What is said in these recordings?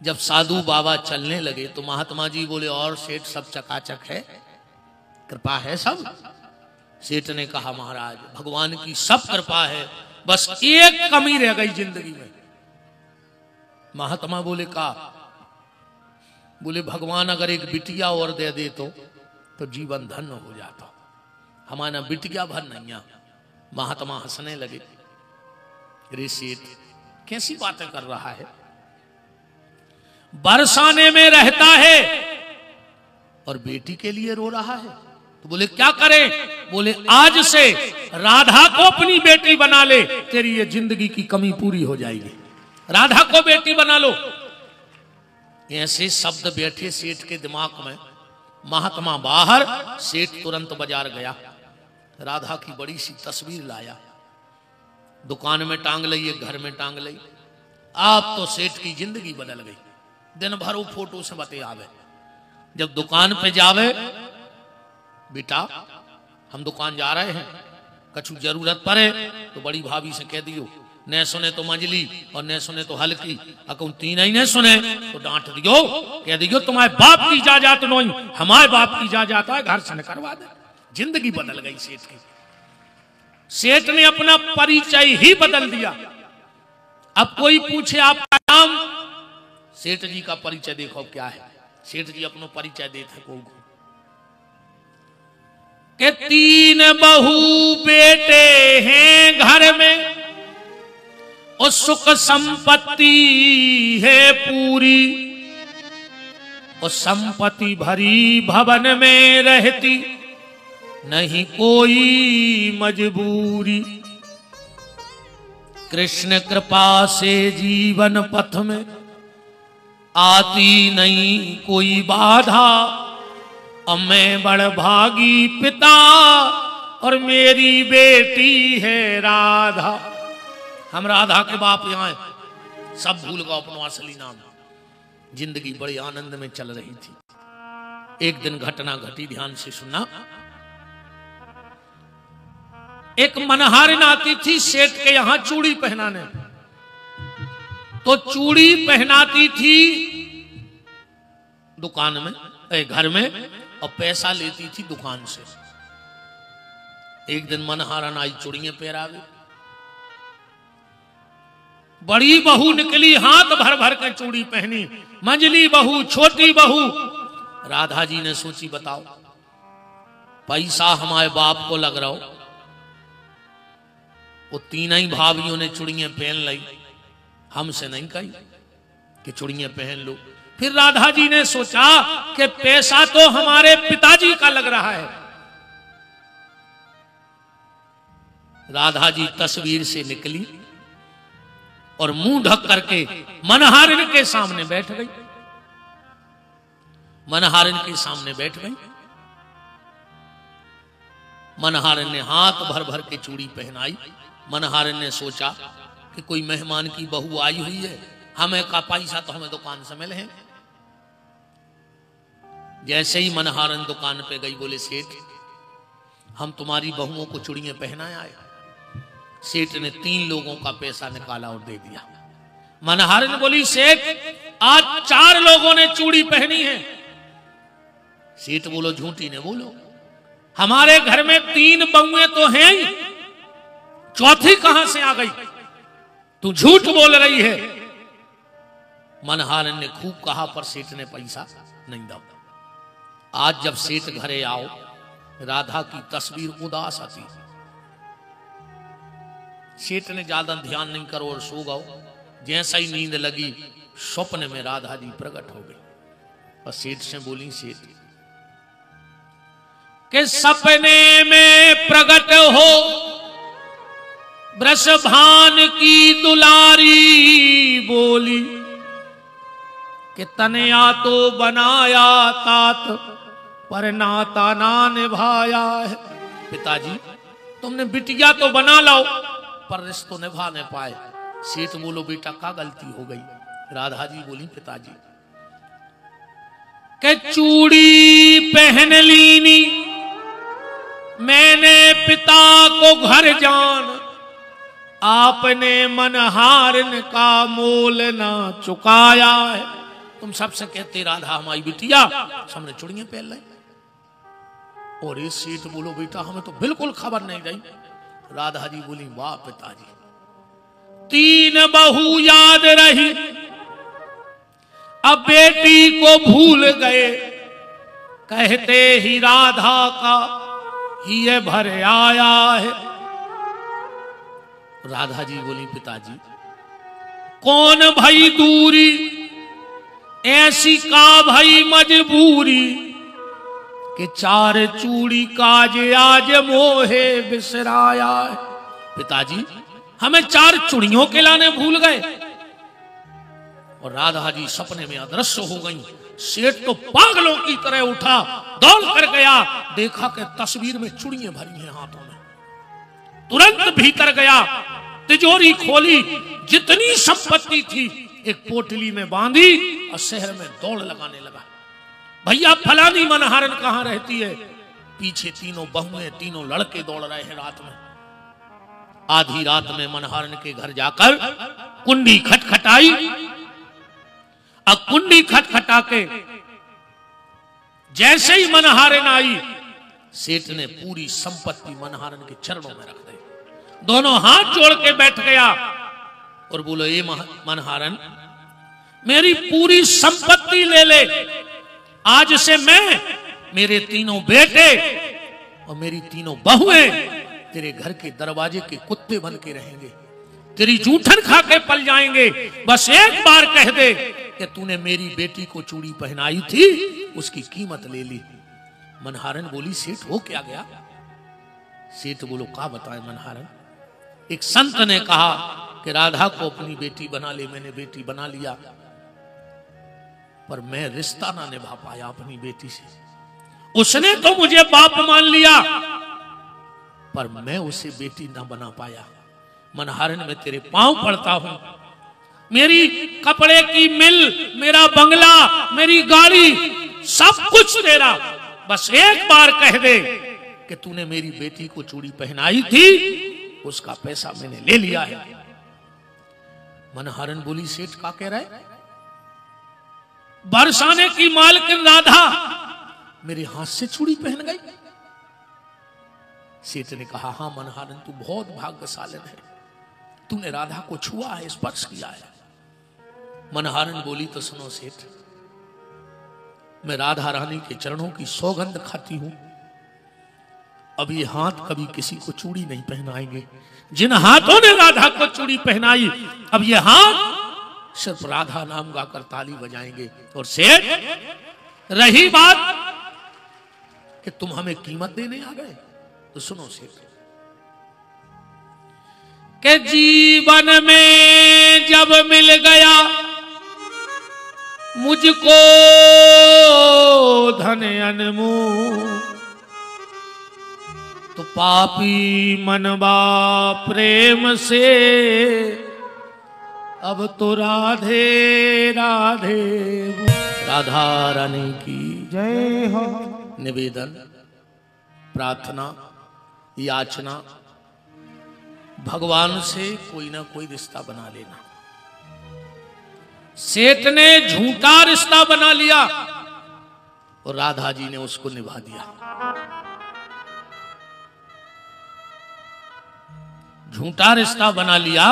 जब साधु बाबा चलने लगे तो महात्मा जी बोले, और सेठ सब चकाचक है, कृपा है सब? सेठ ने कहा, महाराज भगवान की सब कृपा है, बस एक कमी रह गई जिंदगी में। महात्मा बोले, का? बोले, भगवान अगर एक बिटिया और दे दे तो जीवन धन्य हो जाता, हमारा बिटिया भर नहीं। महात्मा हंसने लगे, अरे सेठ कैसी बातें कर रहा है, बरसाने में रहता है और बेटी के लिए रो रहा है। तो बोले, क्या करें? बोले, आज से राधा को अपनी बेटी बना ले, तेरी ये जिंदगी की कमी पूरी हो जाएगी, राधा को बेटी बना लो। ऐसे शब्द बैठे सेठ के दिमाग में। महात्मा बाहर, सेठ तुरंत बाजार गया, राधा की बड़ी सी तस्वीर लाया, दुकान में टांग ली, घर में टांग ली। आप तो सेठ की जिंदगी बदल गई, दिन भर वो फोटो से बते आवे। जब दुकान पे जावे, बेटा हम दुकान जा रहे हैं, कछु जरूरत पड़े तो बड़ी भाभी से कह दियो, न सुने तो मंजली और न सुने तो हल्की, अकुन तीन ही न सुने तो डांट दियो, कह दियो तुम्हारे बाप की इजाजत नहीं, हमारे बाप की इजाजत है, घर से करवा दे। जिंदगी बदल गई सेठ की। सेठ ने अपना परिचय ही बदल दिया। अब कोई पूछे आपका नाम, सेठ जी का परिचय देखो क्या है। सेठ जी अपनो परिचय देते को के 3 बहू बेटे हैं घर में, और सुख संपत्ति है पूरी, और संपत्ति भरी भवन में रहती, नहीं कोई मजबूरी। कृष्ण कृपा से जीवन पथ में आती नहीं कोई बाधा, अब मैं बड़ भागी पिता और मेरी बेटी है राधा। हम राधा के बाप यहाँ हैं, सब भूल गए अपना असली नाम। जिंदगी बड़े आनंद में चल रही थी। एक दिन घटना घटी, ध्यान से सुनना। एक मनहारिन आती थी सेठ के यहां चूड़ी पहनाने, तो चूड़ी पहनाती थी दुकान में, घर में, और पैसा लेती थी दुकान से। एक दिन मनहारन आई, चूड़ियां पहरावे, बड़ी बहू निकली, हाथ भर भर कर चूड़ी पहनी, मंझली बहू, छोटी बहू। राधा जी ने सोची, बताओ पैसा हमारे बाप को लग रहा हो, वो तीनों ही भाभियों ने चूड़ियां पहन ली, हमसे नहीं कही कि चूड़ियां पहन लो। फिर राधा जी ने सोचा कि पैसा तो हमारे पिताजी का लग रहा है। राधा जी तस्वीर से निकली और मुंह ढक करके मनहारिन के सामने बैठ गई। मनहारिन के सामने बैठ गई। मनहारिन ने हाथ भर भर के चूड़ी पहनाई। मनहारिन ने सोचा कि कोई मेहमान की बहू आई हुई है, हमें का पैसा तो हमें दुकान से मिले हैं। जैसे ही मनहारिन दुकान पे गई, बोले, सेठ हम तुम्हारी बहुओं को चूड़ियां पहनाए आए। सेठ ने 3 लोगों का पैसा निकाला और दे दिया। मनहारिन बोली, सेठ आज 4 लोगों ने चूड़ी पहनी है। सेठ बोलो, झूठी ने बोलो, हमारे घर में 3 बहुएं तो हैं ही, चौथी कहां से आ गई? तू झूठ बोल रही है। मनहारिन ने खूब कहा, पर सेठ ने पैसा नहीं दिया। आज जब सेठ घरे आओ, राधा की तस्वीर उदास आती। सेठ ने ज्यादा ध्यान नहीं करो और सो गओ। जैसा ही नींद लगी, स्वप्न में राधा जी प्रकट हो गई और सेठ से बोली, सेठ के सपने में प्रकट हो वृषभान की दुलारी बोली, कि तनया तो बनाया तात पर नाता ना निभाया है। पिताजी तुमने बिटिया तो बना लाओ पर रिश्तों निभा नहीं पाए। सेठ बोलो, बेटा क्या गलती हो गई? राधा जी बोली, पिताजी के चूड़ी पहन लीनी मैंने पिता को घर जान, आपने मनहारिन का मोल ना चुकाया है। तुम सबसे कहते राधा हमारी बिटिया सामने चूड़ियां पहन लाई। और ये सेठ बोलो बेटा हमें तो बिल्कुल खबर नहीं रही। राधा जी बोली वाह पिताजी, 3 बहू याद रही, अब बेटी को भूल गए, कहते ही राधा का ही ये भर आया है। राधा जी बोली पिताजी कौन भई दूरी, ऐसी का भई मजबूरी, कि 4 चूड़ी काज आज मोहे बिसराया है। पिताजी हमें 4 चूड़ियों के लाने भूल गए। और राधा जी सपने में अदृश्य हो गई। सेठ तो पागलों की तरह उठा, दौड़ कर गया, देखा कि तस्वीर में चूड़ियां भरी हैं हाथों में। तुरंत भीतर गया, तिजोरी खोली, जितनी संपत्ति थी एक पोटली में बांधी और शहर में दौड़ लगाने लगा। भैया फलानी मनहारन कहां रहती है? पीछे 3 बहुएं 3 लड़के दौड़ रहे हैं रात में। आधी रात में मनहारन के घर जाकर कुंडी खटखटाई। अब कुंडी खटखटा के जैसे ही मनहारन आई, सेठ ने पूरी संपत्ति मनहारन के चरणों में रख दी। दोनों हाथ जोड़ के बैठ गया और बोलो ये मनहारन मेरी पूरी संपत्ति ले ले, आज से मैं, मेरे 3 बेटे और मेरी 3 बहुएं तेरे घर के दरवाजे के कुत्ते बन के रहेंगे, तेरी जूठन खा के पल जाएंगे। बस एक बार कह दे कि तूने मेरी बेटी को चूड़ी पहनाई थी, उसकी कीमत ले ली। मनहारन बोली सेठ हो क्या गया? सेठ बोलो का बताए मनहारन, एक संत ने कहा कि राधा को अपनी बेटी बना ले, मैंने बेटी बना लिया, पर मैं रिश्ता ना निभा पाया अपनी बेटी से। उसने तो मुझे बाप मान लिया, पर मैं उसे बेटी ना बना पाया। मनहारन में तेरे पांव पड़ता हूं, मेरी कपड़े की मिल, मेरा बंगला, मेरी गाड़ी, सब कुछ तेरा, बस एक बार कह दे कि तूने मेरी बेटी को चूड़ी पहनाई थी, उसका पैसा मैंने ले लिया है। मनहारन बोली सेठ का कह रहा है? बरसाने की मालकिन राधा मेरे हाथ से चूड़ी पहन गई। सेठ ने कहा हाँ मनहारन तू बहुत भाग्यशाली है, तूने राधा को छुआ है, स्पर्श किया है। मनहारन बोली तो सुनो सेठ, मैं राधा रानी के चरणों की सौगंध खाती हूं, अब ये हाथ कभी किसी को चूड़ी नहीं पहनाएंगे। जिन हाथों ने राधा को चूड़ी पहनाई, अब ये हाथ सिर्फ राधा नाम गाकर ताली बजाएंगे। और सेठ रही बात कि तुम हमें कीमत देने आ गए, तो सुनो सेठ के जीवन में जब मिल गया मुझको धन अनमोल, तो पापी मनवा प्रेम से अब तो राधे राधे। राधा रानी की जय हो। निवेदन, प्रार्थना, याचना, भगवान से कोई ना कोई रिश्ता बना लेना। सेठ ने झूठा रिश्ता बना लिया और राधा जी ने उसको निभा दिया। झूठा रिश्ता बना लिया,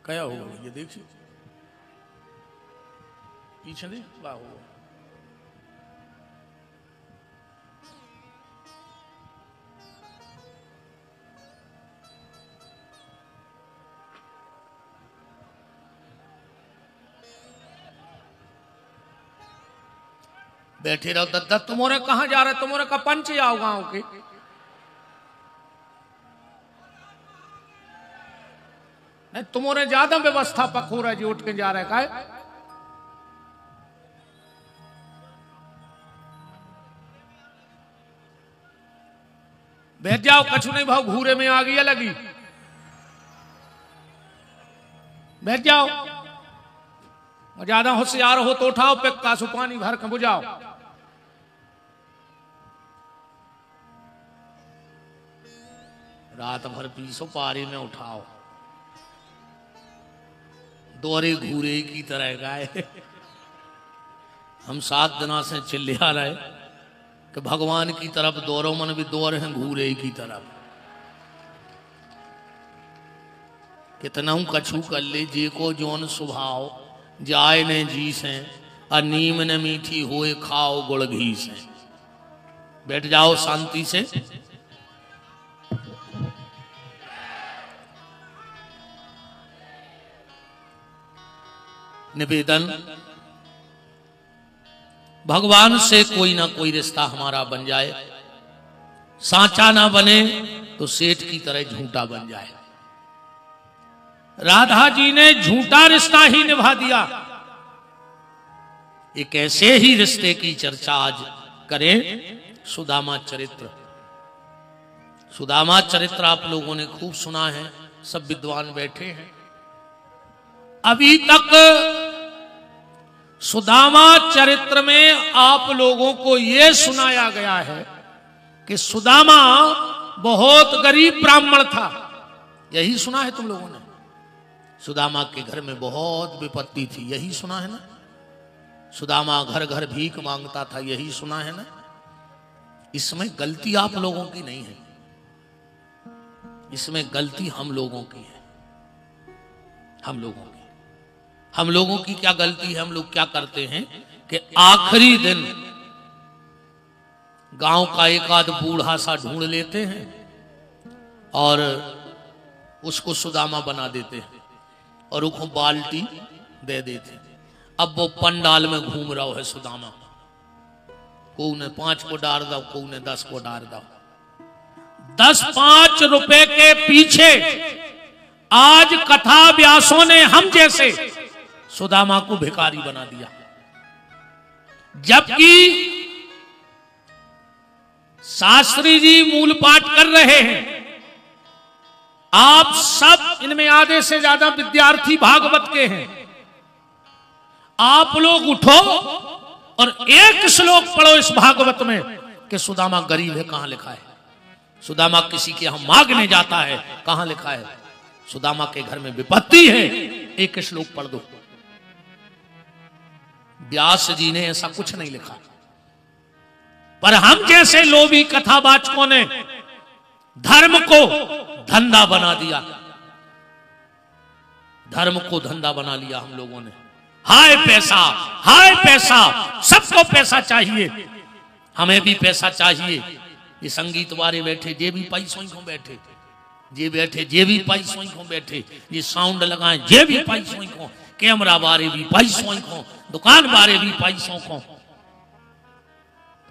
क्या हो ये देखिए पीछे नहीं वाह हो। बैठे रहो दद्दा, तुम्हारे कहां जा रहे, तुम्हारे का पंच आओ गांव के। नहीं तुम्हारे ज्यादा व्यवस्था पखो रहे जी, उठ के जा रहे का। बैठ जाओ, कछु नहीं भाव, घूरे में आ गई लगी, बैठ जाओ। और ज्यादा होशियार हो तो उठाओ पिक्का सु पानी भर के बुझाओ। रात भर पीसो, पारी में उठाओ। दौरे घूरे की तरह गाए। हम 7 दिनों से चिल्ला रहे कि भगवान की तरफ दौरो, मन भी दौर हैं घूरे की तरफ। कितना कछु कर ले जे को जोन स्वभाव, जाए ने जी से नीम न मीठी होए खाओ गुड़ घी से। बैठ जाओ शांति से। निवेदन, भगवान से कोई ना कोई रिश्ता हमारा बन जाए, सांचा ना बने तो सेठ की तरह झूठा बन जाए। राधा जी ने झूठा रिश्ता ही निभा दिया। एक ऐसे ही रिश्ते की चर्चा आज करें, सुदामा चरित्र। सुदामा चरित्र आप लोगों ने खूब सुना है, सब विद्वान बैठे हैं। अभी तक सुदामा चरित्र में आप लोगों को यह सुनाया गया है कि सुदामा बहुत गरीब ब्राह्मण था। यही सुना है तुम लोगों ने? सुदामा के घर में बहुत विपत्ति थी, यही सुना है ना? सुदामा घर घर भीख मांगता था, यही सुना है ना? इसमें गलती आप लोगों की नहीं है, इसमें गलती हम लोगों की है। हम लोगों की क्या गलती है? हम लोग क्या करते हैं कि आखिरी दिन गांव का एक आध बूढ़ा सा ढूंढ लेते हैं और उसको सुदामा बना देते हैं और उसको बाल्टी दे देते हैं। अब वो पंडाल में घूम रहा है सुदामा, को ने 5 को डाल दो, को ने 10 को डाल दो। 10-5 रुपए के पीछे आज कथा व्यासों ने हम जैसे सुदामा को भिखारी बना दिया, जबकि शास्त्री जी मूल पाठ कर रहे हैं। आप सब इनमें आधे से ज्यादा विद्यार्थी भागवत के हैं। आप लोग उठो और एक श्लोक पढ़ो इस भागवत में कि सुदामा गरीब है, कहां लिखा है? सुदामा किसी के यहां मांगने जाता है, कहां लिखा है? सुदामा के घर में विपत्ति है, एक श्लोक पढ़ दो। व्यास जी ने ऐसा कुछ नहीं लिखा, पर हम जैसे लोभी कथावाचकों ने धर्म को धंधा बना दिया। धर्म को धंधा बना लिया हम लोगों ने। हाय पैसा, हाय पैसा, सबको पैसा चाहिए, हमें भी पैसा चाहिए। ये संगीत वाले बैठे जे भी पैसों को बैठे, जे बैठे जे भी पैसों को बैठे, ये साउंड लगाए जे भी पैसों को, कैमरा वाले भी पैसों को, दुकान वाले भी पैसों को।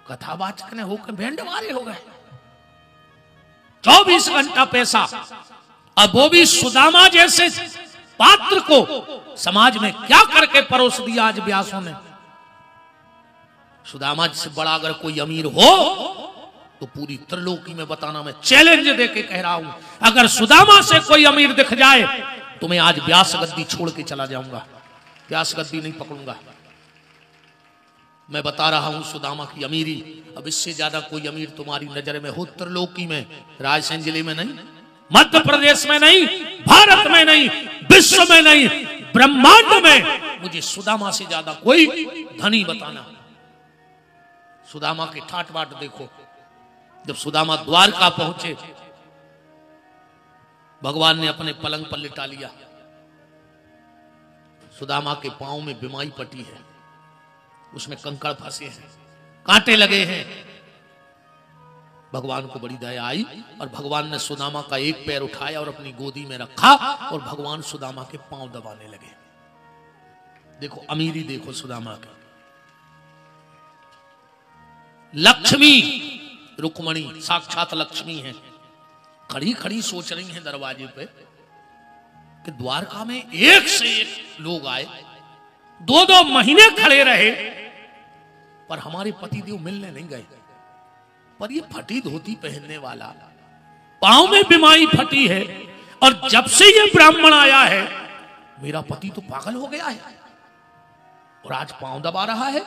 कथावाचक ने होकर भेंड वाले हो गए। 24 घंटा पैसा। अब वो भी सुदामा जैसे पात्र को समाज में क्या करके परोस दिया आज व्यासों ने। सुदामा से बड़ा अगर कोई अमीर हो तो पूरी त्रिलोकी में बताना, मैं चैलेंज देके कह रहा हूं, अगर सुदामा से कोई अमीर दिख जाए तो मैं आज व्यास गद्दी छोड़ के चला जाऊंगा, व्यास गद्दी नहीं पकड़ूंगा। मैं बता रहा हूं सुदामा की अमीरी। अब इससे ज्यादा कोई अमीर तुम्हारी नजर में हो त्रिलोकी में, रायसेन जिले में नहीं, मध्य प्रदेश में नहीं, भारत में नहीं, विश्व में नहीं, ब्रह्मांड में मुझे सुदामा से ज्यादा कोई धनी बताना। सुदामा के ठाट बाट देखो। जब सुदामा द्वारका पहुंचे, भगवान ने अपने पलंग पर लिटा लिया। सुदामा के पांव में बिमाई पटी है, उसमें कंकड़ फंसे हैं, कांटे लगे हैं। भगवान को बड़ी दया आई और भगवान ने सुदामा का एक पैर उठाया और अपनी गोदी में रखा और भगवान सुदामा के पांव दबाने लगे। देखो अमीरी, देखो सुदामा का। लक्ष्मी रुक्मणी साक्षात लक्ष्मी है, खड़ी खड़ी सोच रही हैं दरवाजे पे कि द्वारका में एक से एक लोग आए, 2-2 महीने खड़े रहे, पर हमारे पतिदेव मिलने नहीं गए। पर ये फटी धोती पहनने वाला, पांव में बिमारी फटी है, और जब से ये ब्राह्मण आया है मेरा पति तो पागल हो गया है, और आज पांव दबा रहा है।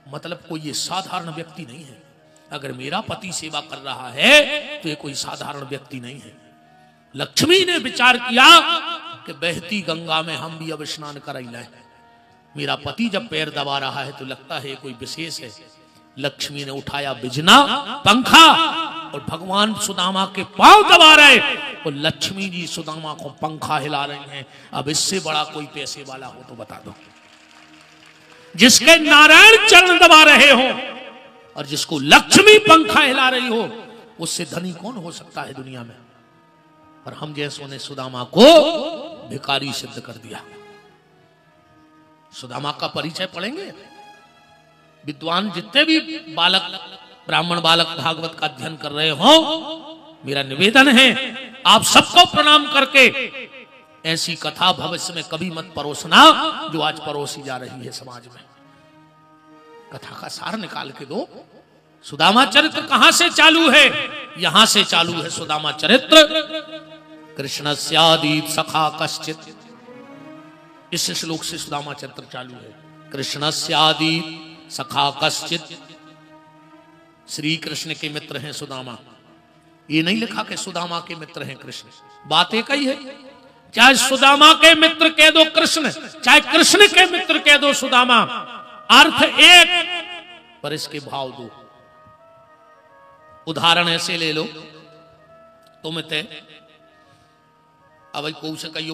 मतलब कोई ये साधारण व्यक्ति नहीं है। अगर मेरा पति सेवा कर रहा है तो ये कोई साधारण व्यक्ति नहीं है। लक्ष्मी ने विचार किया कि बहती गंगा में हम भी अब स्नान कर ही लाए। मेरा पति जब पैर दबा रहा है तो लगता है कोई विशेष है। लक्ष्मी ने उठाया बिजना पंखा और भगवान सुदामा के पांव दबा रहे और लक्ष्मी जी सुदामा को पंखा हिला रही हैं। अब इससे बड़ा कोई पैसे वाला हो तो बता दो। जिसके नारायण चरण दबा रहे हो और जिसको लक्ष्मी पंखा हिला रही हो, उससे धनी कौन हो सकता है दुनिया में। पर हम जैसों ने सुदामा को भिखारी सिद्ध कर दिया। सुदामा का परिचय पढ़ेंगे। विद्वान जितने भी बालक ब्राह्मण बालक भागवत का अध्ययन कर रहे हो, मेरा निवेदन है आप सबको प्रणाम करके ऐसी कथा भविष्य में कभी मत परोसना जो आज परोसी जा रही है समाज में। कथा का सार निकाल के दो। सुदामा चरित्र कहां से चालू है? यहां से चालू है सुदामा चरित्र। कृष्णस्यादीत सखा कश्चित, इस श्लोक से सुदामा चरित्र चालू है। कृष्णस्यादीत सखा कश्चित, श्री कृष्ण के मित्र हैं सुदामा। ये नहीं लिखा कि सुदामा के मित्र हैं कृष्ण, बात एक ही है। चाहे सुदामा के मित्र कह दो कृष्ण, चाहे कृष्ण के मित्र कह दो सुदामा, अर्थ एक, पर इसके भाव दो। उदाहरण ऐसे ले लो, तुम ते अब को से कहियो